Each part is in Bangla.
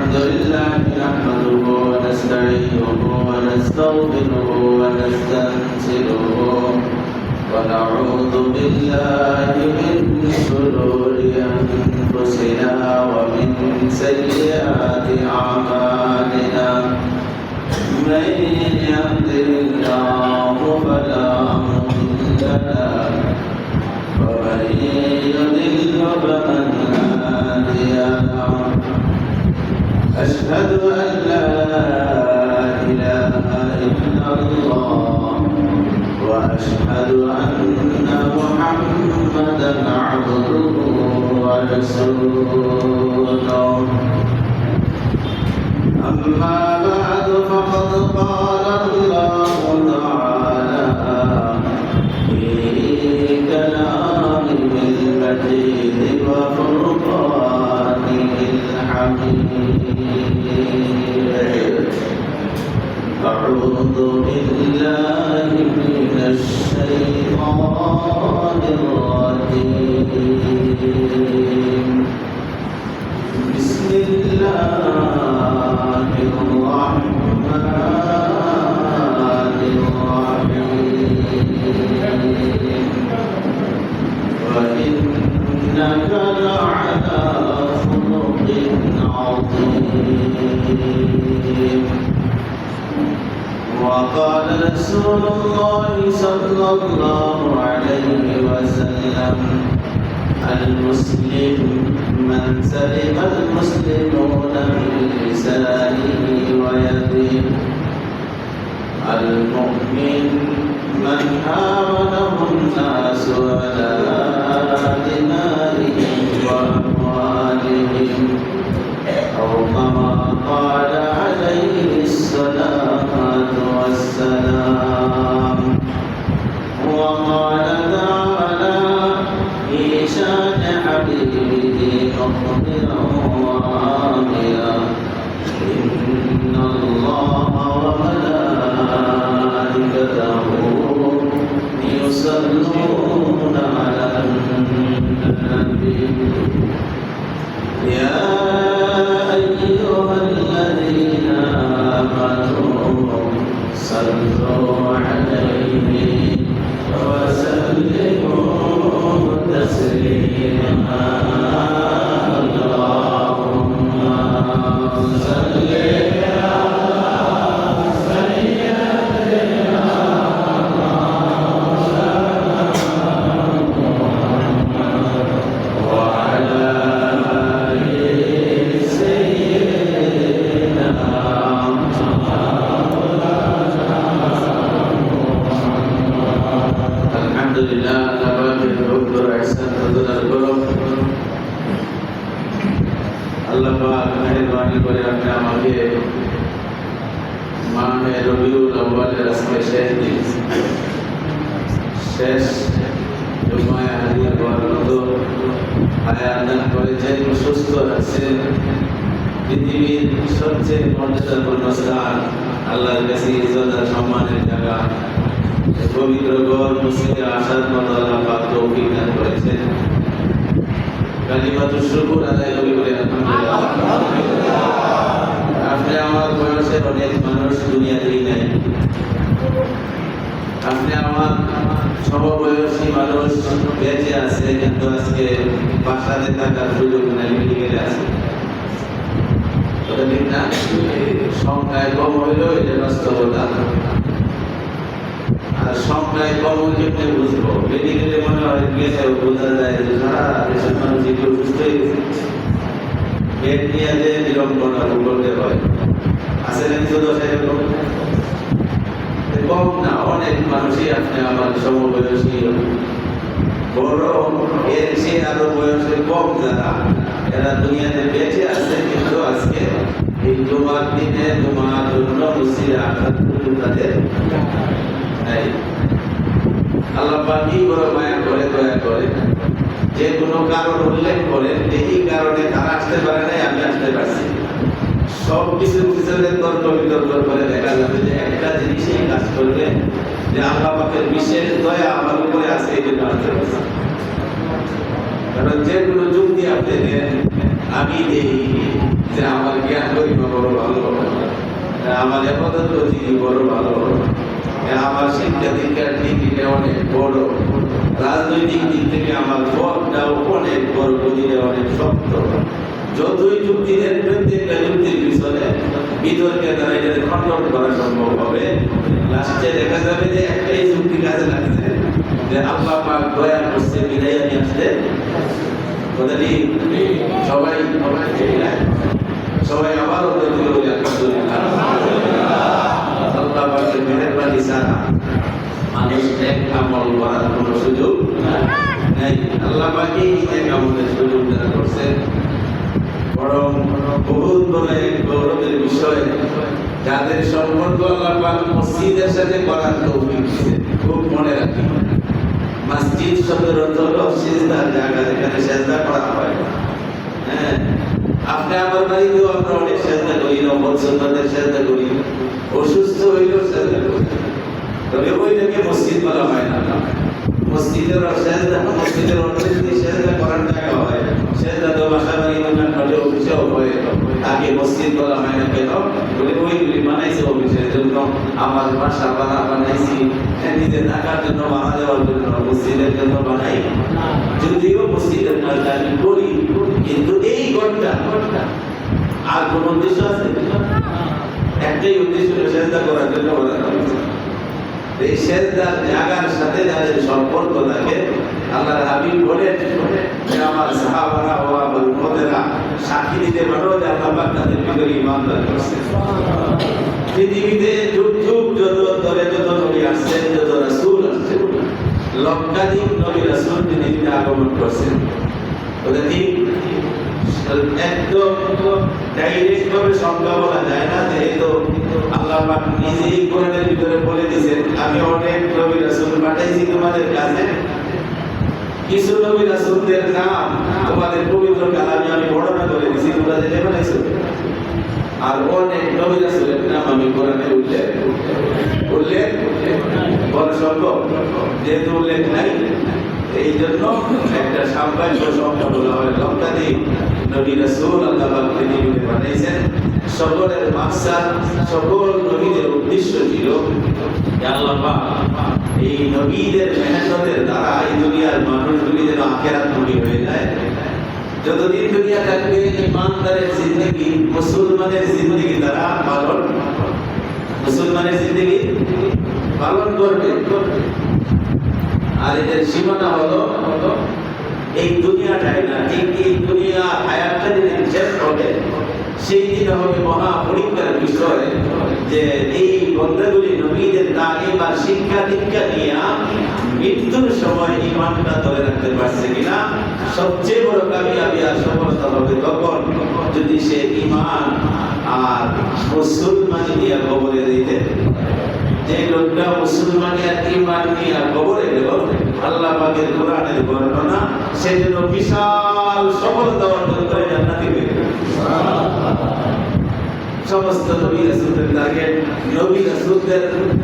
الحمد لله نحمده ونستعينه ونستغفره ونستنزله ونعوذ بالله من شرور أنفسنا ومن سيئات أعمالنا من يهده الله فلا مضل له ومن يضلل فمن هادي له أشهد أن لا إله إلا الله وأشهد أن محمدا عبده ورسوله أما بعد فقد قال الله تعالى في كلامه المجيد وفرقانه الحميد أعوذ بالله من الشيطان الرجيم بسم الله الرحمن الرحيم وإنك لعلى خلق عظيم وقال رسول الله صلى الله عليه وسلم المسلم من سلم المسلمون من لسانه ويده المؤمن من آمنه الناس على دمائهم وأموالهم أو كما قال عليه الصلاة والسلام وقال تعالى في شان حبيبه مخبرا وآمرا إن الله وملائكته يصلون على النبي يا أيها الذين آمنوا صلوا عليه وسلموا تسليما اللهم صل على سيدنا وعلى آل سيدنا الحمد لله نبات الحب والإحسان تدل القلوب আল্লাহ পাক মেহেরবানি করে আপনি আমাকে মাহে রবিউল আউয়ালের আজকে শেষ জুমায় হাজির হওয়ার মতো হায়াত দান করেছেন, সুস্থ আছেন। পৃথিবীর সবচেয়ে মর্যাদাপূর্ণ স্থান আল্লাহর কাছে ইজ্জত আর সম্মানের জায়গা পবিত্র ঘর মসজিদে আসার মতো আল্লাহ পাক তৌফিক দান করেছেন। কালিমাতুশ শুকর আদায় করে আলহামদুলিল্লাহ। আপনি আমার বয়সের অনেক মানুষ দুনিয়াতেই নাই, আপনি আমার সমবয়সী মানুষ বেঁচে আছে, কিন্তু আজকে বাসাতে থাকার সুযোগ নাই, মেডিকেলে আছে। ঠিক না? সংখ্যায় কম হইলেও এটা বাস্তবতা, আর সংখ্যায় কম কেমনে বুঝবো? মেডিকেলে মনে হয় গেছে বোঝা যায় যে সারা দেশের মানুষ একটু সুস্থ হয়ে গেছে, পেট নিয়ে যে বিড়ম্বনা করতে হয়। আছে নাকি ১৪ কম না, অনেক মানুষই আপনি আমার সমবয়সী, বড় এর চেয়ে আরো বয়সে কম যারা, এরা দুনিয়াতে বেঁচে আছে, কিন্তু আজকে এই জুমার দিনে জুমার জন্য মসজিদে আসার সুযোগ তাদের নাই। আল্লাহ পাক কি বড় মায়া করে, দয়া করে, যে কোনো কারণ উল্লেখ করেন এই কারণে তারা আসতে পারে নাই, আমি আসতে পারছি। সব কিছুর পিছনে তর্ক বিতর্ক করে দেখা যাবে যে একটা জিনিসই কাজ করবে, যে আল্লাহ পাকের বিশেষ দয়া আমার উপরে আছে, এই জন্য আসতে পারছি। কারণ যে কোনো যুক্তি আপনি দেন, আমি দেই যে আমার জ্ঞান আমার এবাদত করছি বড় ভালো, আমার শিক্ষা দীক্ষার দিক থেকে অনেক বড়, রাজনৈতিক দিক থেকে আমার পথটাও অনেক বড়, গদিটা অনেক শক্ত। যতই যুক্তি দেন, প্রত্যেকটা যুক্তির পিছনে বিতর্কের দ্বারা এটাকে খণ্ডন করা সম্ভব হবে। লাস্টে দেখা যাবে যে একটাই যুক্তি কাজে লাগছে, যে আল্লাহ পাক দয়া করছে বিদায় নিয়ে আসতে। কথাটি সবাই সবাই আবার ওদের দিকে বলি আলহামদুলিল্লাহ। আল্লাহ পাকের মেহেরবানি ছাড়া মানুষ এক আমল করার কোনো সুযোগ নেই। আল্লাহ পাকই এক আমলের সুযোগ দান করছেন। বরং বহুত বড় এক গৌরবের বিষয়, যাদের সম্পর্ক আল্লাহ পাক মসজিদের সাথে করার তৌফিক দিয়েছেন। খুব মনে রাখি, মসজিদ শব্দের অর্থ হলো সিজদার জায়গা, যেখানে সিজদা করা হয়। হ্যাঁ, আপনি আমার বাড়িতেও আমরা অনেক সিজদা করি, নফল সুন্নতের সিজদা করি, অসুস্থ হইলেও সিজদা করি, তবে ওইটাকে মসজিদ বলা হয় না। মসজিদের সিজদা, মসজিদের অর্থ যদি সিজদা করার জায়গা হয়, সিজদা তো বাসা বাড়ি দোকান ঘরে অফিসেও হয়, তাকে মসজিদ বলা হয় না কেন? বলে ওইগুলি বানাইছে অফিসের জন্য, আমার বাসা বানাইছি নিজে থাকার জন্য, বানা দেওয়ার জন্য, মসজিদের জন্য বানাই। যদিও মসজিদের কাজটা আমি করি, কিন্তু এই ঘরটা আর কোন উদ্দেশ্য আছে? একটাই উদ্দেশ্য, সিজদা করার জন্য বানানো হয়েছে। এই সিজদার জায়গার সাথে যাদের সম্পর্ক থাকে, আল্লাহর হাবিব বলেন যে আমার সাহাবারা ও আমার উম্মতেরা সাক্ষী দিতে পারো যে আল্লাহ পাক তাদের ভিতরে ঈমান দান করেছেন। পৃথিবীতে যুগ যুগ ধরে যত নবী আসছেন, যত রাসূল আসছেন, লক্ষাধিক নবী রাসূল পৃথিবীতে আগমন করছেন। ওদের ঠিক একদম ডাইরেক্ট ভাবে সংখ্যা বলা যায় না, যেহেতু আল্লাহ পাক নিজেই কোরআনের ভিতরে বলে দিয়েছেন, আমি অনেক নবী রাসূল পাঠাইছি তোমাদের কাছে, কিছু নবী রাসূলদের নাম তোমাদের পবিত্র কালামে আমি বর্ণনা করে দিয়েছি, তোমরা যেতে বানাইছো। আর অনেক নবী রাসূলের নাম আমি কোরআনে উল্লেখ বলা সম্ভব, যেহেতু উল্লেখ নাই, এই জন্য একটা সাম্রাজ্য সংখ্যা বলা হয় লক্ষাধিক নবী রাসূল আল্লাহ পাক পৃথিবীতে পাঠাইছেন। সকলের মাকসাদ, সকল নবীদের উদ্দেশ্য ছিল যে আল্লাহ পাক এই নবীদের মেহনতের দ্বারা এই দুনিয়ার মানুষগুলি যেন আখিরাতমুখী হয়ে যায়। যতদিন দুনিয়া থাকবে, ইমানদারের জিন্দেগি, মুসলমানের জিন্দেগি তারা মুসলমানের জিন্দেগি পালন করবে। আর এদের সীমানা হলো এই দুনিয়াটাই না, ঠিক এই দুনিয়া হায়াতটা যেদিন শেষ হবে, সেই দিন হবে মহা পরীক্ষার বিষয়, যে এই বন্ধাগুলি নবীদের তালিম আর শিক্ষা দীক্ষা নিয়ে মৃত্যুর সময় ইমানটা ধরে রাখতে পারছে কিনা। সবচেয়ে বড় কামিয়াবি আর সফলতা হবে তখন, যদি সে ইমান আর মুসলমানি নিয়ে কবরে দিতে। যে লোকটা মুসলমানি আর ইমান নিয়ে কবরে গেল, আল্লাহ পাকের কোরআনের বর্ণনা, সেজন্য বিশাল সফলতা অর্জন করে জান্নাতে পেয়ে গেল। সমস্ত নবী রাসূলদের টার্গেট, নবী রাসূলদের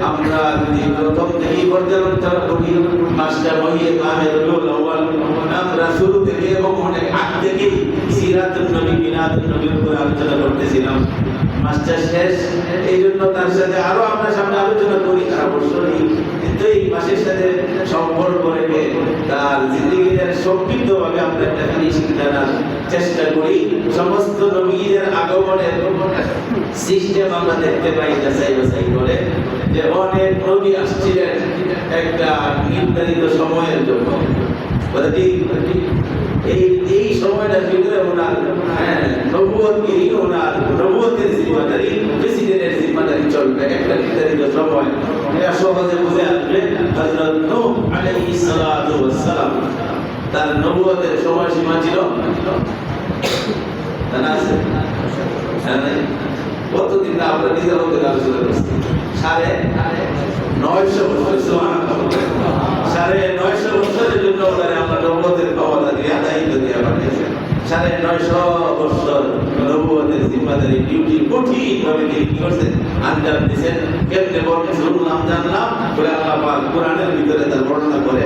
আমরা যদি প্রথম থেকেই পর্যালোচনা করি, মাস্টার মহিয়ে কামে রবিউল আউয়াল, আমরা শুরু থেকে এবং অনেক আগ থেকেই সিরাতুন নবী, মিলাদুন নবীর উপর আলোচনা করতেছিলাম। মাস্টার শেষ, এই জন্য তার সাথে আরো আমরা সামনে আলোচনা করি অবশ্যই, কিন্তু এই মাসের সাথে সম্পর্ক রেখে তার জিন্দেগির সংক্ষিপ্তভাবে আমরা একটা ফিনিশিং জানার চেষ্টা করি। সমস্ত নবীদের আগমনের সিস্টেম আমরা দেখতে পাই যাচাই বাছাই করে, যে অনেক নবী আসছিলেন একটা নির্ধারিত সময়ের জন্য। এই সময়টার ভিতরে ওনার নবুয়তগিরি, ওনার নবুয়তের জিম্মাদারি, প্রেসিডেন্টের জিম্মাদারি চলবে একটা নির্ধারিত সময়। এটা সহজে বুঝে আসবে। হযরত নূহ আলাইহিস সালাতু ওয়াস সালাম, তার নবুয়তের সময়সীমা ছিল জানা আছে? কতদিন আমরা নিজের মধ্যে আলোচনা করছি? 950 বছর। 950 বছরের জন্য আমরা নবুয়তের ক্ষমতা দিয়ে দায়িত্ব দিয়ে পাঠিয়েছেন। 950 বছর নবুয়তের জিম্মাদারি ডিউটি কঠিন ভাবে তিনি কি করছেন, আঞ্জাম দিয়েছেন। কেমনে বলতে শুনলাম, জানলাম বলে আল্লাহ পাক কোরআনের ভিতরে তার বর্ণনা করে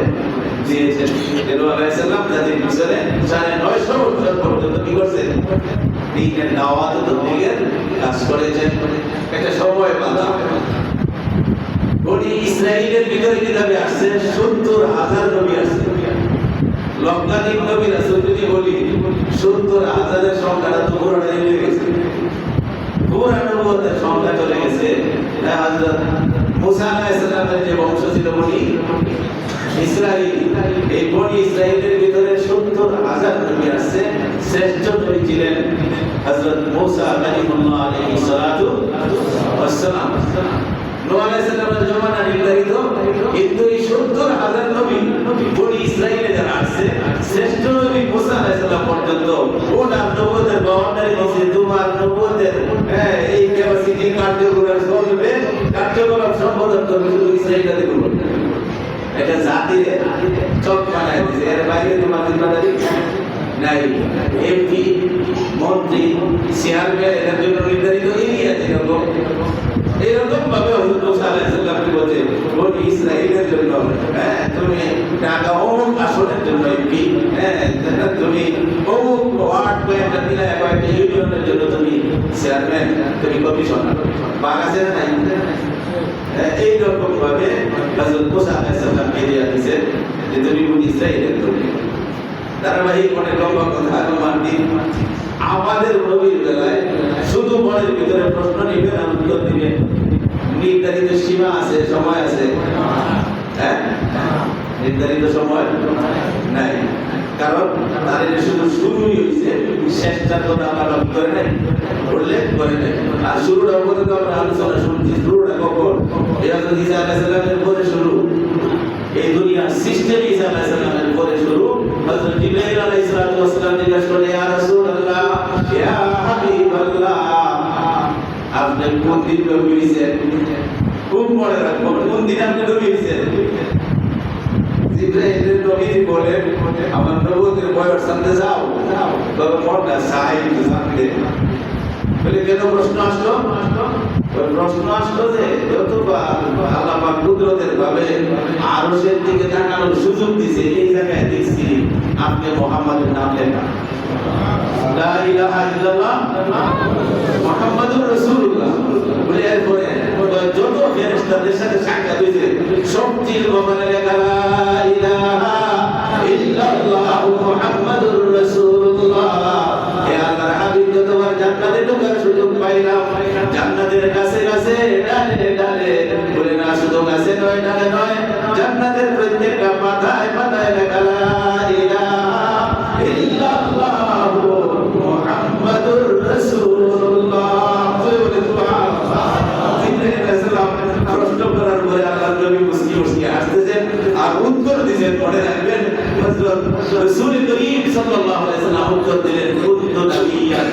দিয়েছেন। নূহ আলাইহিস সালাম তাদের পিছনে 950 বছর পর্যন্ত কি করছেন, দ্বীনের দাওয়াত ও তবলীগের কাজ করেছেন। একটা সময় বাঁধা বনি ইসরাইলের ভিতরে কিতাবে আসছে ৭০,০০০ নবী আসছে। লক্ষাধিক নবী রাসূল যদি বলি ৭০,০০০-এর সংখ্যাটা তো পুরোটা মিলে গেছে। পুরা নবুয়তের সংখ্যা চলে গেছে। হযরত মুসা আলাইহিস সালামের যে বংশ ছিল বনি ইসরাইল, এই বনি ইসরাইলের ভিতরে ৭০,০০০ নবী আসছে। শ্রেষ্ঠ নবী ছিলেন হযরত মুসা কালিমুল্লাহ আলাইহিস সালাতু ওয়াস সালাম। নূহ আলাইহিস সালামের জমানা নির্ধারিত, কিন্তু এই ৭০,০০০ নবী বনি ইসরাইলে যারা আসছে, শ্রেষ্ঠ নবী মুসা আলাইহিস সালাম পর্যন্ত ওনার নবুয়তের বাউন্ডারি নিচে তোমার নবুয়তের এই ক্যাপাসিটি কার্যকলাপ চলবে, কার্যকলাপ সম্পাদন করবে শুধু ইসরাইলতে করবে। এটা জাতির চক বানায় দিয়েছে, এর বাইরে তোমার জিম্মাদারি নাই। এমপি, মন্ত্রী, চেয়ারম্যান এর জন্য নির্ধারিত এরিয়া যেরকম, এরকম ভাবে হযরত মুসা আলাইহিস সালাম কি বলছে, বনি ইসরাইলের জন্য তুমি টাকা অমুক আসনের জন্য এমপি, তুমি অমুক ওয়ার্ড কয়েকটা মিলায় কয়েকটা ইউনিয়নের জন্য তুমি চেয়ারম্যান, তুমি কমিশনার, বাগ আছে না নাই? এইরকম ভাবে হযরত মুসা আলাইহিস সালামকে দিয়ে দিয়েছে যে তুমি বনি ইসরাইলের জন্য। ধারাবাহিক অনেক লম্বা কথা অনুমান দিন। আমাদের নবীর বেলায় শুধু মনের ভিতরে প্রশ্ন নিবেন আর উত্তর দিবেন, নির্ধারিত সীমা আছে, সময় আছে? নির্ধারিত সময় নাই, কারণ তার এটা শুধু শুরুই হয়েছে, শেষটা তো আমরা করে নাই, উল্লেখ করে নাই। আর শুরুটা বলতে তো আমরা আলোচনা শুনছি, শুরুটা কখন? হযরত ঈসা আলাইহিস সালামের পরে শুরু, এই দুনিয়ার সিস্টেম ঈসা আলাইহিস সালামের পরে শুরু। হযরত জিবরাইল আলাইহিস সালাম জিজ্ঞাসা করে, ইয়া রাসূলুল্লাহ, ইয়া হাবিবাল্লাহ, আপনি কোন দিন নবী হইছেন? খুব মনে রাখবেন, কোন দিন আপনি নবী হইছেন? জিবরাইল নবী বলেন, আমার নবুয়তের বয়স জানতে যাও, তবে মনটা চাই জানতে। বলে কেন প্রশ্ন আসলো? প্রশ্ন আসলো যে যতবার আল্লাহ পাক কুদরতের ভাবে আরশের দিকে তাকানোর সুযোগ দিয়েছে, এই জায়গায় দেখছি আপনি মুহাম্মাদের নাম লেখা, লা ইলাহা ইল্লাল্লাহ মুহাম্মাদুর রাসূলুল্লাহ। বলে এরপরে যত ফেরেশতাদের সাথে সাক্ষাৎ হয়েছে সবটির ব্যাপারে লেখা লা ইলাহা ইল্লাল্লাহ মুহাম্মাদুর রাসূলুল্লাহ। হে আল্লাহর হাবিব, যতবার জান্নাতে ঢোকার সুযোগ পাইলাম, জান্নাতের কাছে কাছে ডালে ডালে, বলে না শুধু কাছে নয়, ডালে নয়, জান্নাতের প্রত্যেকটা পাতায় পাতায় লেখা লা ইলাহা ইল্লাল্লাহ মুহাম্মাদুর রাসূলুল্লাহ। বলে সুবহানাল্লাহ। জিবরাইল আলাইহিস সালাম প্রশ্ন করার পরে আল্লাহর নবী মুস্কি মুস্কি হাসতেছেন আর উত্তর দিয়েছেন। মনে রাখবেন, হযরত রাসূল করিম সাল্লাল্লাহু আলাইহি সাল্লাম উত্তর দিলেন, কুনতু নাবিয়্যান,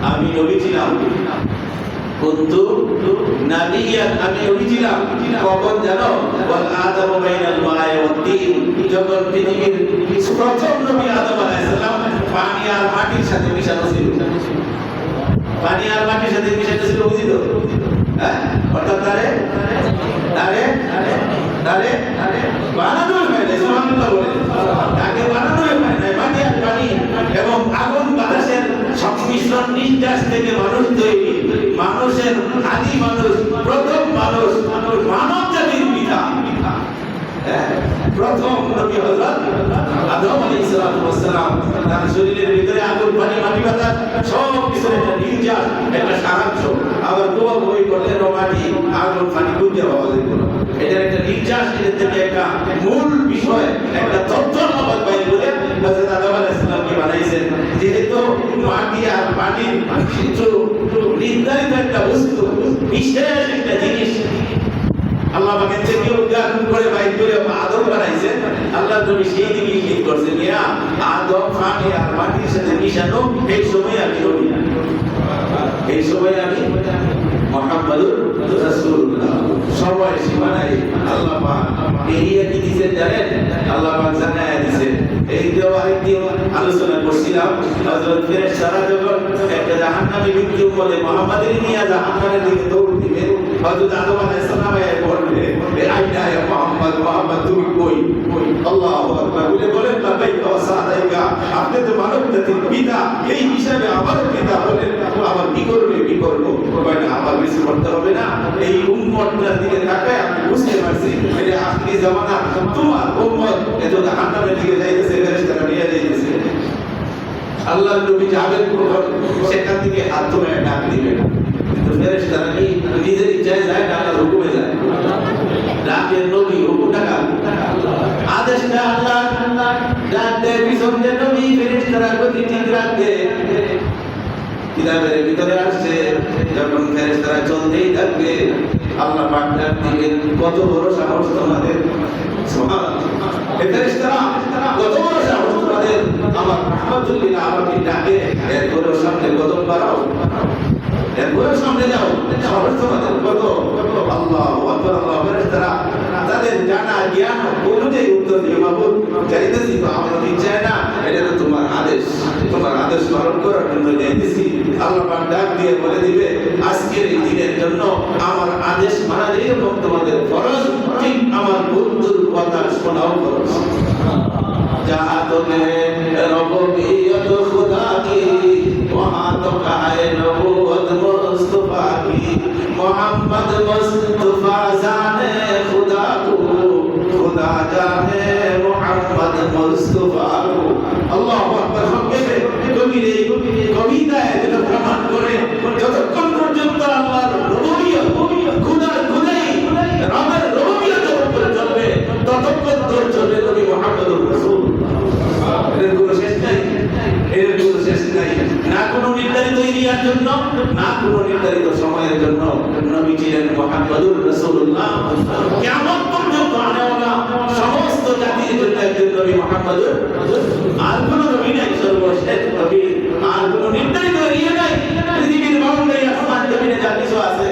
আমি নবী ছিলাম। কুনতু নাবিয়্যান, আমি নবী ছিলাম। কখন জানো? ওয়াল আদামু বাইনাল মা'i ওয়াত তিন, যখন পৃথিবীর প্রথম নবী আদম আলাইহিস সালাম পানি আর মাটির সাথে মিশানো ছিল। পানি আর মাটির সাথে মিশানো ছিল, বুঝিত? অর্থাৎ তারে বানানোই হয় না, সুবহানাল্লাহ বলে, তাকে বানানোই হয় না। মাটি আর পানি এবং আগুন বাতাসের সংমিশ্রণ, নির্যাস থেকে মানুষ তৈরি। মানুষের আদি মানুষ, প্রথম মানুষ, মানব জাতির পিতা, প্রথম নবী হযরত আদম আলাইহিস সালাম। তার শরীরের ভিতরে আগুন, পানি, মাটি, বাতাস সব কিছুর একটা নির্যাস, একটা সারাংশ। আবার দোয়া বই করলে মাটি, আগুন, পানি বুঝতে পাওয়া যেত না। এটার একটা নির্যাস, এর থেকে একটা মূল বিষয়, একটা তথ্য নামাজ বাইর করে হযরত আদম আলাইহিস সালামকে বানাইছেন। যেহেতু মাটি আর পানির নির্ধারিত একটা বস্তু, বিশেষ একটা জিনিস, আল্লাহ পাকের থেকে উদ্ঘাটন করে বাইর করে আদম বানাইছেন। আল্লাহ নবী সেই দিকে ইঙ্গিত করছেন, ইয়া আদম পানি আর মাটির সাথে মিশানো, এই সময় আমি নবী, এই সময় আমি মুহাম্মাদুর রাসূলুল্লাহ। সময় সীমা নাই। আল্লাহ পাক এরিয়া কি দিয়েছেন জানেন? আল্লাহ পাক জানায়া দিয়েছেন। এই যে আরেকদিন আলোচনা করছিলাম, হযরত ফেরেশতারা যখন একটা জাহান্নামী ব্যক্তি বলে মুহাম্মাদের নিয়ে জাহান্নামের দিকে দৌড় দিবে, হযরত আদম আলাইহিস সালাম বলবে আইনা ইয়া মুহাম্মদ, মুহাম্মদ তুমি কই? আল্লাহু আকবার বলে বলেন লাব্বাইকা ওয়া সাদাইকা, আপনি তো মানব জাতির পিতা, এই হিসাবে আমার পিতা বলেন আমার কি করবে, কি করব? কয় না, আমার কিছু করতে হবে না, এই উম্মতটার দিকে তাকায় আমি বুঝতে পারছি এটা আখিরি জামানা, তোমার উম্মত এত জাহান্নামের দিকে যাইতেছে, ফেরেশতারা নিয়ে যাইতেছে। আল্লাহর নবী যাবেন সেখান থেকে হাত তুলে ডাক দিবেন, কিন্তু ফেরেশতারা নিজের ইচ্ছায় যায় না, আল্লাহর হুকুমে যায়। ডাকের নবী হুকুমটা কার? আদেশটা আল্লাহ। ডাক দেয় পিছন দিয়ে নবী, ফেরেশতারা গতি ঠিক রাখবে। কিতাবের ভিতরে আসছে যখন ফেরেশতারা চলতেই থাকবে আল্লাহ পাক ডাক দিবেন, কত বড় সাহস তোমাদের! সুবহানাল্লাহ, এই ফেরেশতারা কত বড় সাহস তোমাদের! আমার রাহমাতুল লিল আলামিন ডাকে এরপরে সামনে কদম বাড়াও, এরপরে সামনে যাও, সাহস তোমাদের কত! আল্লাহু আকবার। আল্লাহ ফেরেশতারা তাদের জানা জ্ঞান অনুযায়ী উত্তর দিয়ে, মাবুদ চাইতেছি তো আমার ইচ্ছা না, এটা তো তোমার আদেশ, তোমার আদেশ পালন করার জন্য যাইতেছি। আল্লাহ পাক ডাক দিয়ে বলে দিবে, আজকের এই দিনের জন্য আমার আদেশ মানা যেরকম তোমাদের ফরজ, ঠিক আমার বন্ধুর কথা শোনাও ফরজ। जहाँ तुम्हें रबूबियत खुदा की, वहाँ तो है नबूवत मुस्तफा की। मोहम्मद मुस्तफा जाने खुदा को, खुदा जाने मोहम्मद मुस्तफा को। अल्लाहु আকবার। কবিতায় যেটা প্রমাণ করে যতক্ষণ পর্যন্ত আল্লাহর রবুবিয়ত, খুদার খুদাই, রবের রবুবিয়ত উপরে চলবে, ততক্ষণ তোর চলবে নবী মুহাম্মদুর রাসূলুল্লাহ। এর কোনো শেষ নাই, এর কোনো শেষ নাই। না কোনো নির্ধারিত এরিয়ার জন্য, না কোনো নির্ধারিত সময়ের জন্য নবী ছিলেন মুহাম্মদুর রাসূলুল্লাহ। কিয়ামত পর্যন্ত আনেওয়ালা সমস্ত জাতির জন্য একজন নবী মুহাম্মদুর। আর কোনো নবী নাই, সর্বশেষ নবী। আর কোনো নির্ধারিত এরিয়া নাই। পৃথিবীর বাউন্ডারি, আসমান জমিনে যা কিছু আছে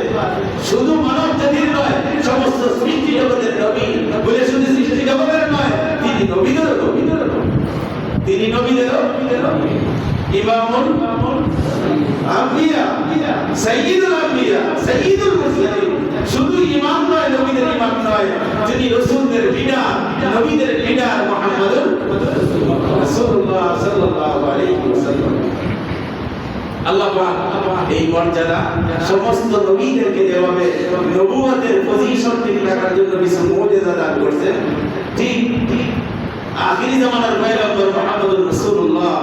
শুধু মানব জাতির নয়, সমস্ত সৃষ্টি জগতের নবী বলে শুধু সৃষ্টি জগতের নয়, তিনি নবীদের নবী, তিনি নবীদের ইমামুল আম্বিয়া, সাইয়্যিদুল আম্বিয়া, সাইয়্যিদুল মুরসালিন। শুধু ইমাম নয়, নবীদের ইমাম নয়, তিনি রাসূলদের লিডার, নবীদের লিডার মুহাম্মদুর রাসূলুল্লাহ সাল্লাল্লাহু আলাইহি ওয়াসাল্লাম। আল্লাহ পাক এই মর্যাদা সমস্ত নবীদেরকে যেভাবে নবুয়তের পজিশন ঠিক রাখার জন্য কিছু মুজিজা দান করেছেন, ঠিক আখিরি জামানার পয়গম্বর মুহাম্মদুর রাসূলুল্লাহ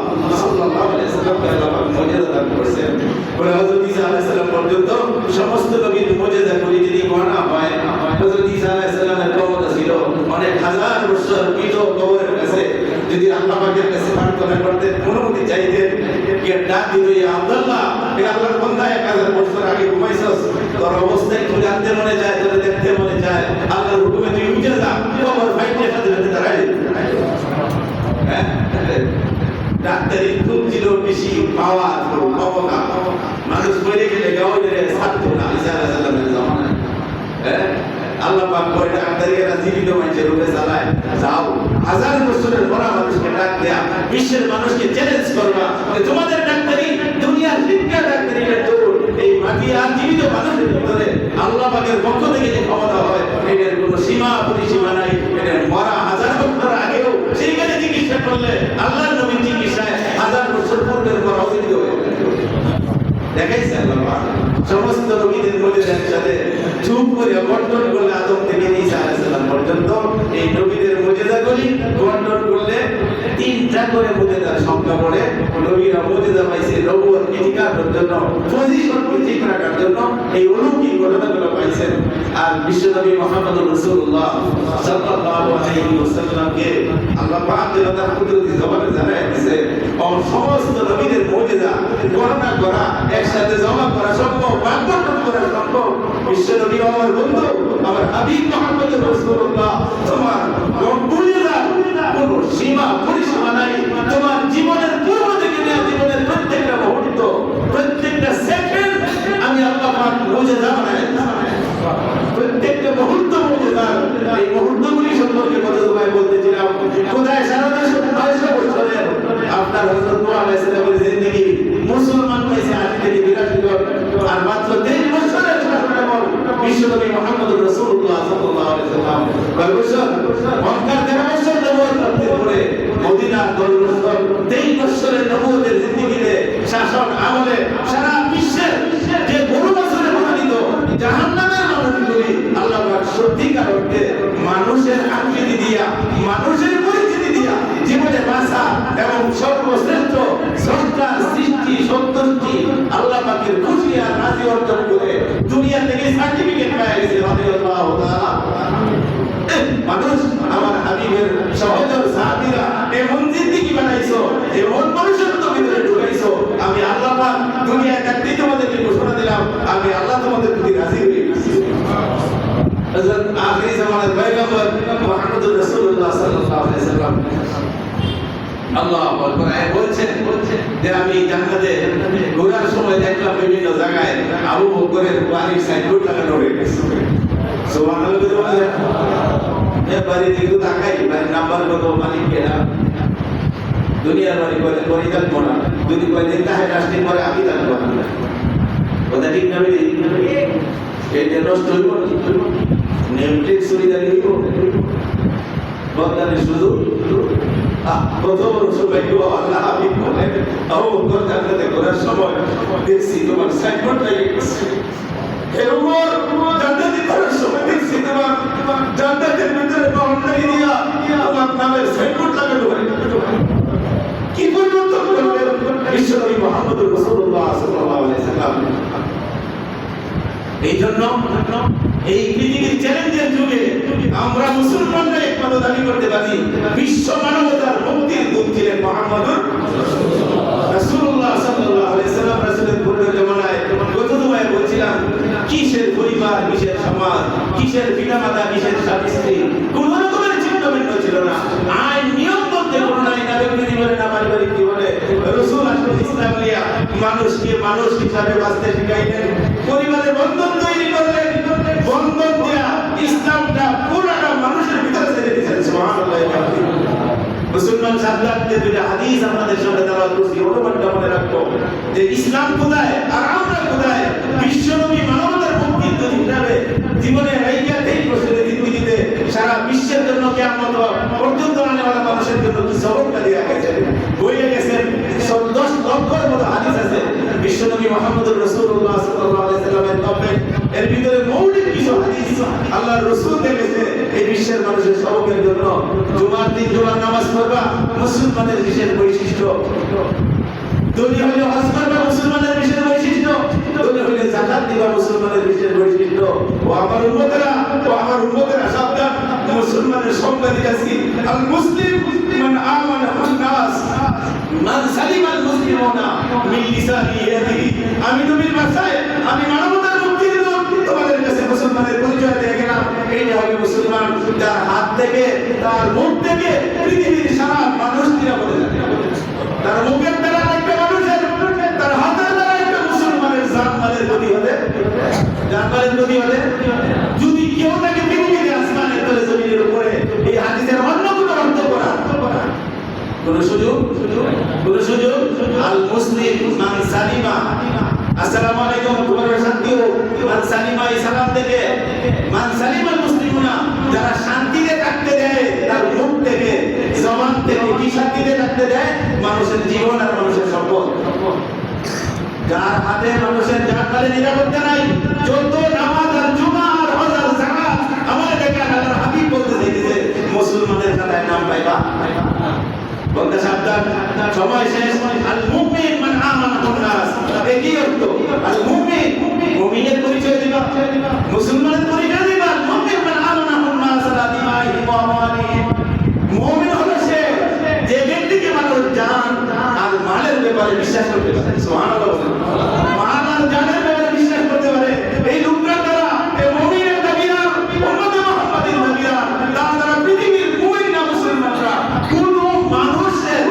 সাল্লাল্লাহু আলাইহি ওয়াসাল্লামকে আল্লাহ পাক মুজিজা দান করেছেন। বলে হযরত ঈসা আলাইহিস সালাম পর্যন্ত সমস্ত নবীর মুজিজা করে যদি গণনা হয়, হযরত ঈসা আলাইহিস সালামের ক্ষমতা ছিল অনেক হাজার বছর পীঠ কবরের কাছে যদি আল্লাহ পাকের কাছে প্রার্থনা করতেন, অনুমতি চাইতেন, কে ডাক দিত, ইয়া আব্দুল্লাহ, এই আল্লাহর বান্দা 1000 বছর আগে ঘুমাইছস, তোর অবস্থা একটু জানতে মনে চায়, তোর দেখতে মনে চায়, আল্লাহর হুকুমে তুই উঠে যা, কবর ফাইটে সাথে সাথে দাঁড়াই। হ্যাঁ, ডাক্তারি খুব ছিল বেশি পাওয়া, ক্ষমতা, মানুষ মরে গেলে গাওয়ারে ছাড়তো না ঈসা আলাইহিস সালামের জামানায়। হ্যাঁ, আল্লাহ পাক বলে ডাক্তারিরা জীবিত মানুষের রূপে চালায়, যাও হাজার বছরের মরা মানুষকে ডাক দেয়া, বিশ্বের মানুষকে চ্যালেঞ্জ করবা, তোমাদের ডাক্তারি দুনিয়ার শিক্ষা ডাক্তারিরা তো এই মাটি আর জীবিত মানুষের ভিতরে আল্লাহ পাকের পক্ষ থেকে যে ক্ষমতা হয়, এর কোনো সীমা পরিসীমা নাই। এর মরা হাজার বছর আগেও সেইখানে চিকিৎসা করলে আল্লাহর নবীর চিকিৎসায় হাজার বছর পূর্বের মরা জীবিত হয়ে দেখাইছে আল্লাহ পাক। সমস্ত নবীদের মধ্যে একসাথে চুপ করে বর্ণন করলে আদম থেকে ঈসা আলাইহিস সালাম পর্যন্ত এই নবীদের মুজিজাগুলি বর্ণন করলে 3টা করে মুজিজার সংখ্যা পড়ে। নবীরা মুজিজা পাইছে নবুয়ত ইতিকাফের জন্য, পজিশনকে ঠিক রাখার জন্য এই অলৌকিক ঘটনাগুলো পাইছেন। আর বিশ্বনবী মুহাম্মদুর রাসূলুল্লাহ সাল্লাল্লাহু আলাইহি ওয়াসাল্লামকে আল্লাহ পাক তার কুদরতি জবানে জানায় দিয়েছে, সমস্ত নবীদের মুজিজা গণনা করা, একসাথে জমা করা সম্ভব, বাক্যটন করা সম্ভব। বিশ্বনবী আমার বন্ধু, আমার হাবিব মুহাম্মদুর রাসূলুল্লাহ, তোমার মুজিজা কোনো সীমা পরিসীমা নাই। তোমার জীবনের পূর্ব থেকে নেওয়া জীবনের প্রত্যেকটা মুহূর্ত, প্রত্যেকটা সেকেন্ড আমি আল্লাহ পাক মুজিজা বানাই, প্রত্যেকটা মুহূর্ত মুজিজা। এই মুহূর্তগুলি সম্পর্কে কথা তোমায় বলতেছিলাম। কোথায় সারা 900 বছরের আপনার হযরত নূহ আলাইহিস সালামের জিন্দেগি মুসলমান হয়েছে 80 থেকে 82 জন, আর মাত্র 23 বছরের শাসনামল বিশ্বনবী মুহাম্মদুর রাসূলুল্লাহ সাল্লাল্লাহু আলাইহি ওয়াসাল্লাম কয় বছর মক্কার 13 বছর নবুয়ত প্রাপ্তির পরে মদিনার 10 বছর 23 বছরের নবুয়তের জিন্দেগিতে শাসন আমলে সারা বিশ্বের যে বড় বছরে মনোনীত জাহান্নামের মানুষগুলি আল্লাহ পাক সত্যিকার অর্থে মানুষের আকৃতি দিয়া মানুষের পরিচিতি দিয়া জীবনে বাঁচা এবং সর্বশ্রেষ্ঠ সত্তার সৃষ্টি সন্তুষ্টি আল্লাহ পাকের খুশি আর রাজি অর্জন করে দুনিয়া থেকে সার্টিফিকেট পেয়ে গেছে রাদিয়াল্লাহু তাআলা। মানুষ আমার হাবিবের সহচর সাহাবীরা এমন জিন্দেগি বানাইছো, এমন মানুষত্ব ভিতরে ঢুকাইছো, আমি আল্লাহ পাক দুনিয়ায় থাকতে তোমাদেরকে ঘোষণা দিলাম আমি আল্লাহ তোমাদের প্রতি রাজি হয়ে গেছি। হযরত আখিরি জামানার পয়গম্বর মুহাম্মদুর রাসূলুল্লাহ সাল্লাল্লাহু আলাইহি ওয়াসাল্লাম আল্লাহু আকবার বলছেন যে আমি জান্নাতে ঘোরার সময় দেখলাম বিভিন্ন জায়গায় আবু বকরের বাড়ির সাইনবোর্ড লাগানো হয়ে গেছে। সুবহানাল্লাহ। এ বাড়ি দিকে তাকাই, বাড়ির নাম্বার কত, মালিক কেনা, দুনিয়ার বাড়ি করে পরিচাল করা, যদি কয়দিন তাহে রাষ্ট্রীয় পরে আমি থাকবো না, কথা ঠিক না? এইটা নষ্ট হইব, নেমপ্লেট সুবিধারি হইব, বদলানি শুধু প্রথম সৌভাগ্য আল্লাহ হাবিব বলেন আবু বকর জান্নাতে ঘোরার সময় দেখছি তোমার সাইনবোর্ড লেগে গেছে। এরপর জান্নাতে ঘোরার সময় দেখছি তোমার জান্নাতের ভিতরে বাউন্ডারি দিয়া তোমার নামের সাইনবোর্ড লাগানো হয়ে গেছে। কি পরিবর্তন করলেন বিশ্বনবী মুহাম্মদুর রাসূলুল্লাহ সাল্লাল্লাহু আলাইহি ওয়াসাল্লাম। এই জন্য এই পৃথিবীর চ্যালেঞ্জের যুগে আমরা মুসলমানরা একমাত্র দাবি করতে পারি বিশ্ব মানবতার মুক্তির দূত ছিলেন মুহাম্মদুর রাসূলুল্লাহ সাল্লাল্লাহু আলাইহি ওয়াসাল্লাম। রাসূলের পূর্ণ জামানায় গত দুয়ায় বলছিলাম কিসের পরিবার, কিসের সমাজ, কিসের পিতামাতা, কিসের স্বামী স্ত্রী, কোন রকমের চিন্তাভিন্ন ছিল না। আইন নিয়ম বলতে কোন নাই, না ব্যক্তি জীবনে না পারিবারিক জীবনে। রাসূল আসলে ইসলাম নিয়ে মানুষকে মানুষ হিসাবে বাঁচতে শিখাইলেন, পরিবারের বন্ধন তৈরি করলেন, বন্ধন দিয়া ইসলামটা পুরোটা মানুষের ভিতরে ছেড়ে দিয়েছেন। সুবহানাল্লাহ। মুসলমান সাহাবাদের দুইটা হাদিস আমাদের সামনে তেলাওয়াত করছি, অনুবাদটা মনে রাখবো যে ইসলাম কোথায় আর আমরা কোথায়। বিশ্বনবী মানবতার মুক্তির দূত হিসাবে জীবনে রাইকা 23 বছরের জিন্দেগিতে সারা বিশ্বের জন্য কিয়ামত পর্যন্ত আনেওয়ালা মানুষের জন্য কি সবকটা দেয়া গেছে, বইয়ে গেছেন। 10 লক্ষের মতো হাদিস আছে বিশ্বনবী মুহাম্মদুর রাসূলুল্লাহ সাল্লাল্লাহু আলাইহি ওয়াসাল্লামের কমেন্ট। এর ভিতরে মৌলিক কিছু হাদিস আল্লাহর রাসূল দেখেছে এই বিশ্বের মানুষের সবকের জন্য। জুমার দিন জুমার নামাজ পড়বা মুসলমানের বিশেষ বৈশিষ্ট্য, দলি হলে হজ করবা মুসলমানের বিশেষ বৈশিষ্ট্য, দলি হলে যাকাত দিবা মুসলমানের বিশেষ বৈশিষ্ট্য। ও আমার উম্মতেরা সাবধান, মুসলমানের সংজ্ঞা দিয়েছি আল মুসলিম মান আমানা বিন নাস মান সালিমাল মুসলিমুনা মিন লিসানি ইয়াদিহি। আমি নবীর ভাষায় আমি মানবতার মুক্তির দূত তোমাদের কাছে মুসলমানের পরিচয় দিয়ে গেলাম। এইটা হবে মুসলমান যার হাত থেকে তার মুখ থেকে পৃথিবীর সারা মানুষ নিরাপদে থাকে। তার মুখের দ্বারা একটা মানুষের, তার হাতের দ্বারা একটা মুসলমানের জানমালের ক্ষতি হলে, জানমালের ক্ষতি হলে যদি কেউ তাকে পৃথিবীর আসমানের তলে জমিনের উপরে এই হাদিসের অন্য কোনো অর্থ করা কোন সুযোগ আল মুসলিম মান সালিমা। আসসালামু আলাইকুম, তোমার শান্তি হোক। মান সালিমা, এই সালাম থেকে মান সালিমাল মুসলিমুনা, যারা শান্তিতে থাকতে দেয় তার মুখ থেকে জবান থেকে। কি শান্তিতে থাকতে দেয়? মানুষের জীবন আর মানুষের সম্পদ। যার হাতে মানুষের জানমালে নিরাপত্তা নাই, যত নামাজ আর জুমা আর হজ আর যাকাত আমাদের দেখে আল্লাহর হাবিব বলতে দেখেছে মুসলমানের খাতায় নাম পাইবা। বলতে সাবধান, সময় শেষ। আল মুমিন মান আমানা বিন নাস, একই অর্থ। আল মুমিন, মুমিনের পরিচয় দিবা, মুসলমানের পরিচয় দিবা। আল মুমিন মান আমানা বিন নাস আলা দিমাইহি ওয়া আমওয়ালিহি। মুমিন হলো সে যে ব্যক্তিকে মানুষ জান আর মালের ব্যাপারে বিশ্বাস করতে পারে। সুবহানাল্লাহ। মাল আর জানের ব্যাপারে বিশ্বাস করতে পারে। এই লোকটার দ্বারা এই মুমিনের দাবিদার, উম্মতে মুহাম্মাদের দাবিদার, তারা পৃথিবীর মুমিন না মুসলমানরা কোন মানুষের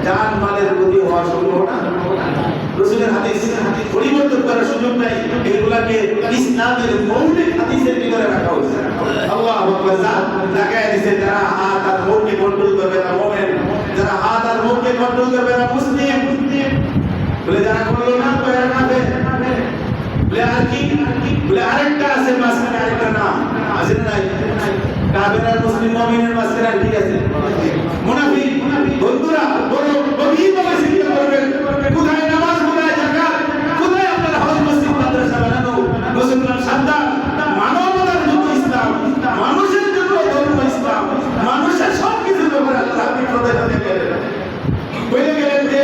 জান মালের প্রতি হওয়া সম্ভব না। রাসূলের হাদিস পরিবর্তন করার সুযোগ নাই। এগুলাকে ইসলামের মৌলিক হাদিসের ভিতরে রাখা হয়েছে। আল্লাহু আকবার। লাগায় দিয়েছে যারা হাত আর মুখকে কন্ট্রোল করবে না মুমিন, যারা হাত আর মুখকে কন্ট্রোল করবে না মুসলিম। বলে যারা করলো না তো এরা কাফের। বলে আর কি? বলে আরেকটা আছে আছে মাঝখানে আরেকটা নাম আছে না নাই? কাফের আর মুসলিম মুমিনের মাঝখানে ঠিক আছে মুনাফিক। বন্ধুরা বড় গভীরভাবে চিন্তা করবেন, কোথায় নামাজ, কোথায় যাকাত, কোথায় আপনার হজ, মসজিদ, মাদ্রাসা বানানো, মুসলমান সন্তান, মানবতার জন্য ইসলাম, মানুষের জন্য ধর্ম ইসলাম, মানুষের সব কিছুর ব্যাপারে আল্লাহ আপনি প্রদান করেন। বলে গেলেন যে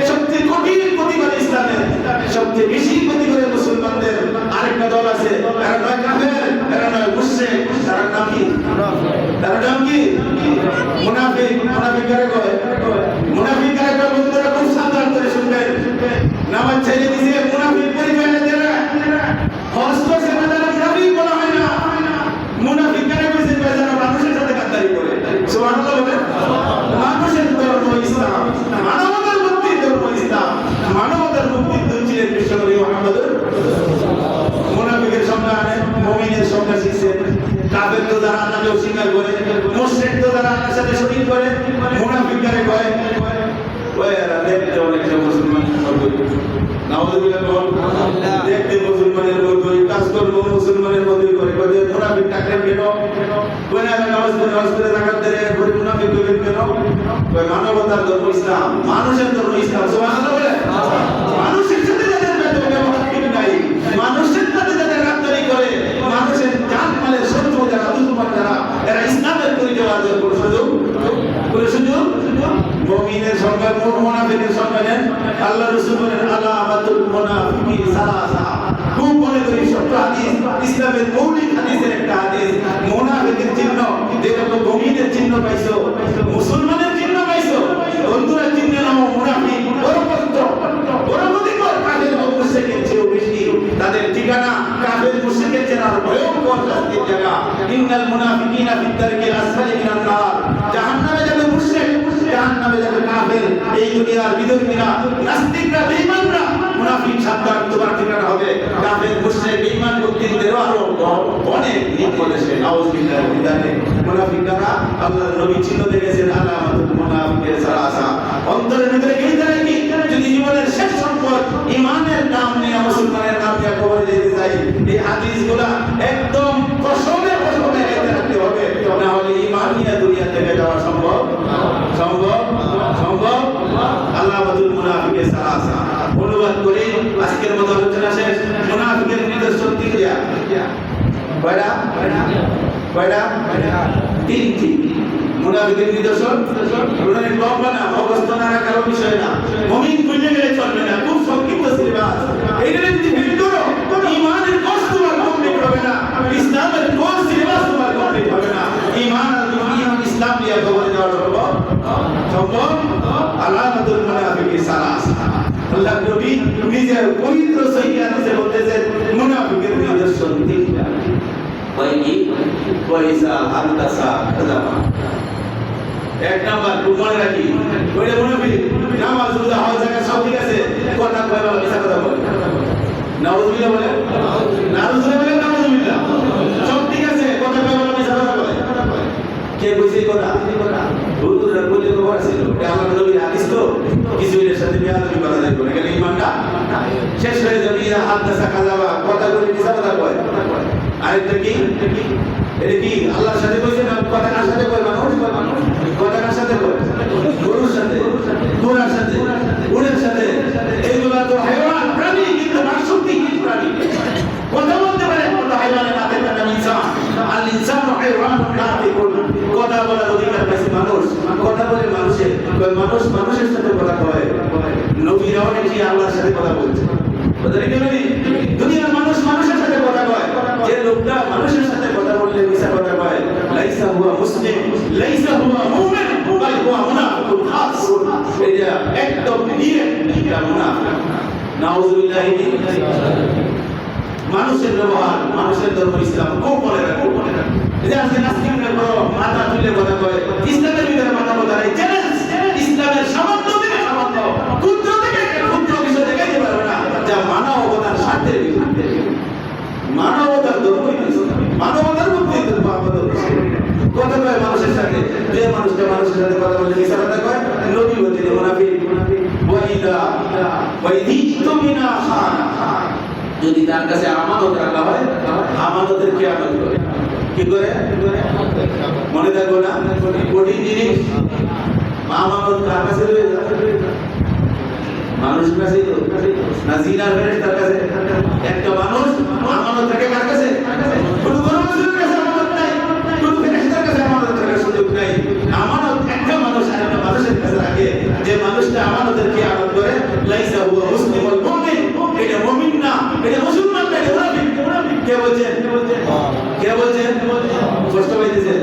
সবচেয়ে কঠিন প্রতিবাদ ইসলামের, সবচেয়ে বেশি ক্ষতি করে মুসলমানদের আরেকটা দল আছে, এরা নয় কাফের, এরা নয় মুশরিক, তার নাম কি? তার নাম কি? মুনাফিক। মুনাফিক কারে কয়? মুনাফিক কারে কয়? বন্ধুরা খুব সাবধান করে শুনবেন। নামাজ ছেড়ে দিয়েছে মুনাফিক পরিচয় দেয়, হজ করছে না তারা মুনাফিক বলা হয় না। মুনাফিক কারে কইছে? যারা মানুষের সাথে গাদ্দারি করে। সুবহানাল্লাহ বলেন। মানুষের ধর্ম ইসলাম, মানবতার মুক্তির ধর্ম ইসলাম, মানবতার মুক্তির ধর্ম ছিলেন বিশ্বনবী মুহাম্মদ। মুনাফিকের সংজ্ঞা আনেন, মুমিনের সংজ্ঞা শিখছেন। কাফের তো যারা আল্লাহকে অস্বীকার করে, মুশরিক তো যারা আল্লাহর সাথে শরীক করে, মুনাফিক কারে কয়? ওই এরা দেখতে অনেকটা মুসলমানের মতো, নাউযুবিল্লাহ দেখতে মুসলমানের মতোই, কাজ করবো মুসলমানের মতোই করে। মুনাফিক ডাকেন কেন? কই না নামাজ পড়ে যাকাত দেয়, করে মুনাফিক কইবেন কেন? কই মানবতার ধর্ম ইসলাম, মানুষের ধর্ম ইসলাম। সুবহানাল্লাহ বলে। মানুষের সাথে যাদের ব্যবহার ঠিক নাই, মানুষের সাথে যাদের গাদ্দারি করে, মানুষের জান মালের শত্রু যারা, দুশমন যারা, এরা ইসলামের পরিচয় অর্জন করে সুযোগ মুমিনের সংজ্ঞা, মুনাফিকের সংজ্ঞা নেন। আল্লাহ রাসূল বলেন আলামাতুল মুনাফিকি সালাসা। খুব মনে করি সত্য হাদিস, ইসলামের মৌলিক হাদিসের একটা হাদিস। মুনাফিকের চিহ্ন যেরকম মুমিনের চিহ্ন পাইছো, মুসলমানের চিহ্ন পাইছো, বন্ধুরা চিহ্ন নাও মুনাফিক। বড় কষ্ট, বড় ক্ষতিকর, কাফের মুশরিকের চেয়েও বেশি তাদের ঠিকানা। কাফের মুশরিকের চেয়ে আরো ভয়ঙ্কর শাস্তির জায়গা। ইন্নাল মুনাফিকিনা ফিদ দারকিল আসফালি মিনান নার। জাহান্নামে যাবে মুশরিক, জাহান্নামে যাবে কাফের। এই দুনিয়ার বিধর্মীরা, নাস্তিকরা, বেঈমানরা, মুনাফিক সাবধান, তোমার ঠিকানা হবে কাফের, মুশরিক, বেঈমান ব্যক্তিদেরও আরো অনেক নিম্ন দেশে। নাউযুবিল্লাহ বিদানে মুনাফিকরা আল্লাহর নবী চিহ্ন দেখেছেন আলামাতুল মুনাফিকের সালাসা। অন্তরের ভিতরে কি জানেন কি? যদি জীবনের শেষ সম্পদ ঈমানের নাম নিয়ে, মুসলমানের নাম নিয়ে কবরে যেতে চাই, এই হাদিসগুলা একদম কসমে এতে রাখতে হবে, না হলে ঈমান নিয়ে দুনিয়া থেকে যাওয়া সম্ভব আলামাতুল মুনাফিকের সালাসা। অনুবাদ করে আজকের মতো আলোচনা শেষ। মুনাফিকের নিদর্শন তিনটা। কয়টা? তিনটি। মুনাফিকের নিদর্শন অনেক লম্বা না, অবস্থ না রাখার বিষয় না, মুমিন বুঝে গেলে চলবে না, খুব সংক্ষিপ্ত সিলেবাস। এইটা যদি ফেল করো, ঈমানের কোর্স তোমার কমপ্লিট হবে না, ইসলামের কোর্স সিলেবাস তোমার কমপ্লিট হবে না। ঈমান আর ইসলাম নিয়ে কবরে যাওয়া সম্ভব। আলামাতুল মুনাফিকি সালাসা। আল্লাহ নবী নিজের পবিত্র সহিহ হাদিসে বলতেছেন মুনাফিকের নিদর্শন তিনটা। পয়সা হাদাসা কাযাবা। এক নাম্বার মনে রাখি, ওইটা মুনাফিক। নামাজ রোজা হজ যাকাত সব ঠিক আছে, কথা কয় বলে, মিথ্যা কথা বলে। নাউযুবিল্লাহ বলে, নাউযুবিল্লাহ সব ঠিক আছে, কথা কয় বলে, মিথ্যা কথা বলে। কে কইছে কথা? হুজুররা কইলে তো বলেছিল, এটা আল্লাহর নবীর হাদিস তো, কিছু এর সাথে বেয়াদবি করা যাবে না, গেলে ঈমানটা শেষ হয়ে যাবে। ইয়া হাদাসা কাযাবা, কথা বলে মিথ্যা কথা কয়। আরেকটা কি? এটা কি আল্লাহর সাথে কইছে না? কথা কার সাথে কয়? মানুষ কথা কার সাথে কয়? গরুর সাথে, ঘোড়ার সাথে, উটের সাথে। এইগুলা তো হাইওয়ান প্রাণী, কিন্তু নাশকতিহীন প্রাণী। কথা বলতে পারে, কথা হাইওয়ানের নাতে তার নাম ইনসান। আল ইনসানু হাইওয়ানুন নাতিকুন। কথা বলার অধিকার পাইছে মানুষ, কথা বলে মানুষের মানুষের সাথে কথা কয়। নবীরাও নাকি আল্লাহর সাথে কথা বলছে। দুনিয়ার মানুষ মানুষের সাথে কথা কয়। যে লোকটা মানুষের সাথে কথা বললে মিছা কথা কয়, লাইসা হুয়া মুসলিম, লাইসা হুয়া মুমিন, বাল হুয়া মুনাফিকুন খাসুন। এটা একদম নির্ভীক মুনাফিক। নাউযুবিল্লাহি। মানুষের ব্যবহার, মানুষের ধর্ম ইসলাম খুব মনে রাখো। যে আজকে নাস্তিকরা বড় মাথা তুলে কথা কয়, ইসলামের ভিতরে মাথা কথা নাই। চ্যালেঞ্জ, ইসলামের সামান্য থেকে সামান্য, ক্ষুদ্র থেকে ক্ষুদ্র বিষয় দেখাইতে পারবে না যা মানবতার স্বার্থের বিরুদ্ধে। মানবতার ধর্ম ইসলাম, মানবতার মধ্যে কথা কয় মানুষের সাথে। যে মানুষটা মানুষের সাথে কথা বললে মিছা কথা কয়, নবী বলেছেন মুনাফিক। ওয়াইদা ওয়াইদিতুমিনা খানা। যদি তার কাছে আমানত রাখা হয়, আমানতের খেয়ানত করে। কি করে? মনে থাকবো না, কঠিন জিনিস। আমানত কার কাছে রয়েছে? মানুষ কাছে না জিনার ফেরেশতার কাছে? একটা মানুষ আমানত রাখে কার কাছে? কোনো মানুষের কাছে আমানত নাই, কোনো ফেরেশতার কাছে আমানত রাখার সুযোগ নাই। আমানত একটা মানুষ আরেকটা মানুষের কাছে রাখে। যে মানুষটা আমানতের খেয়ানত করে, লাইসা হুয়া মুসলিমুল মুমিন, এটা মুমিন না, এটা মুসলমান না, এটা মুনাফিক। কে বলছেন? কে বলছেন? কষ্ট পাইতেছে?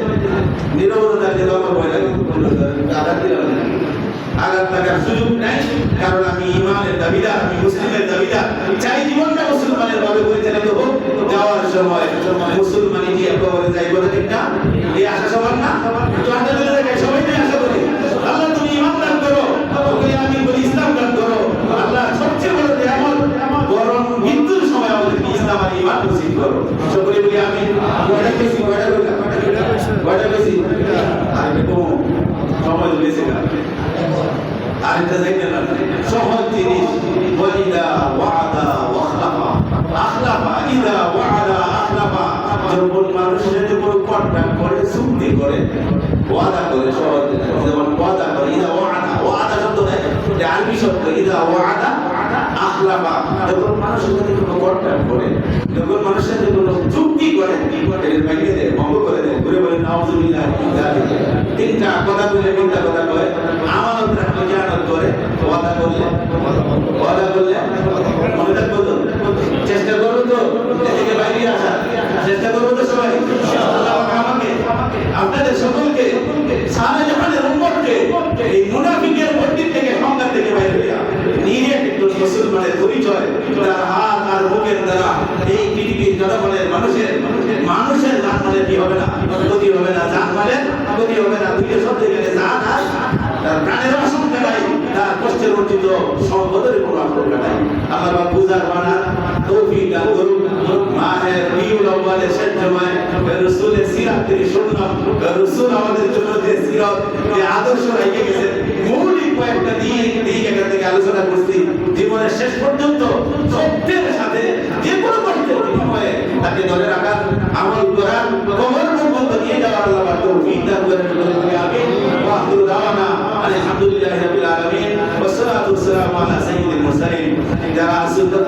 নিরবতা দিলে আমার ভয় লাগে, আঘাত দিলে আঘাত লাগার সুযোগ নাই। কারণ আমি ইমানের দাবিদার, আমি মুসলিমের দাবিদার। চাই জীবনটা মুসলমানের ভাবে পরিচালিত হোক। যাওয়ার সময় মুসলমানি দিয়ে কবরে যাইব না, ঠিক না? এই আশা সবার না? তো আল্লাহ বলে দেখে সবাই তো আশা করি, আল্লাহ তুমি ইমান দান করো, তোকে আমি বলি ইসলাম দান করো। আল্লাহ সবচেয়ে বড় নিয়ামত, বরং মৃত্যুর সময় আমাদেরকে ইসলাম আর ইমান নসিব করো। সকলে বলি আমি কয়টা বেশি আর একটু সময় বেশি না, আরেকটা দেখতে না সহজ জিনিস। ওয়াইদা ওয়াদা ওয়াখলাফা আখলাফা, ইদা ওয়াদা আখলাফা। যখন মানুষের উপর কন্ট্রাক্ট করে, চুক্তি করে, ওয়াদা করে, সহজ যেমন ওয়াদা করে, ইদা ওয়াদা, ওয়াদা শব্দ নাই, এটা আরবি শব্দ। ইদা ওয়াদা আখলাফা, যখন মানুষের সাথে কোনো কন্ট্রাক্ট করে, যখন মানুষের সাথে কোনো চুক্তি করে, এর ভেঙে দেয়, ভঙ্গ করে দেয়, ঘুরে বলে নাউজুবিল্লাহ। তিনটা কথা বলে, তিনটা কথা কয়, আমানত রাখলে খেয়ানত করে, ওয়াদা করলে মনে থাকবো তো? চেষ্টা করবো তো এদিকে বাইরে আসা? চেষ্টা করবো তো সবাই? আল্লাহ আমাকে, আপনাদের সকলকে, সারা জাহানের উম্মতকে এই মুনাফিকের মধ্যে থেকে, সংঘাত থেকে বাইরে হইয়া নিজে একজন মুসলমানের পরিচয় তার হাত আর মুখের দ্বারা এই পৃথিবীর জনগণের মানুষের জানমালের কি হবে না? ক্ষতি হবে না। জানমালের ক্ষতি হবে না। দুইটা শব্দ গেলে জান আর তার প্রাণের আশঙ্কা নাই, তার কষ্টের অর্জিত সম্পদের কোনো আশঙ্কা নাই। আল্লাহ বুঝার বানার তৌফিক দান করুন। মাহে রবিউল আউয়ালের শেষ জমায় রাসূলের সিরাত থেকে শুনলাম, রাসূল আমাদের জন্য যে সিরাত, যে আদর্শ রেখে গেছেন, মৌলিক কয়েকটা দিক এখান থেকে আলোচনা করছি। জীবনের শেষ পর্যন্ত সত্যের সাথে যে কোনো কষ্টের বিনিময়ে তাকে ধরে রাখার, আমল করার, কবর পর্যন্ত নিয়ে যাওয়ার আল্লাহ তৌফিক দান করেন। আমিন। ওয়া আখিরু দাওয়ানা আলহামদুলিল্লাহি রাব্বিল আলামিন ওয়া সলাতু ওয়া সালামু আলা সাইয়্যিদিল মুরসালিন। যারা সুন্নাত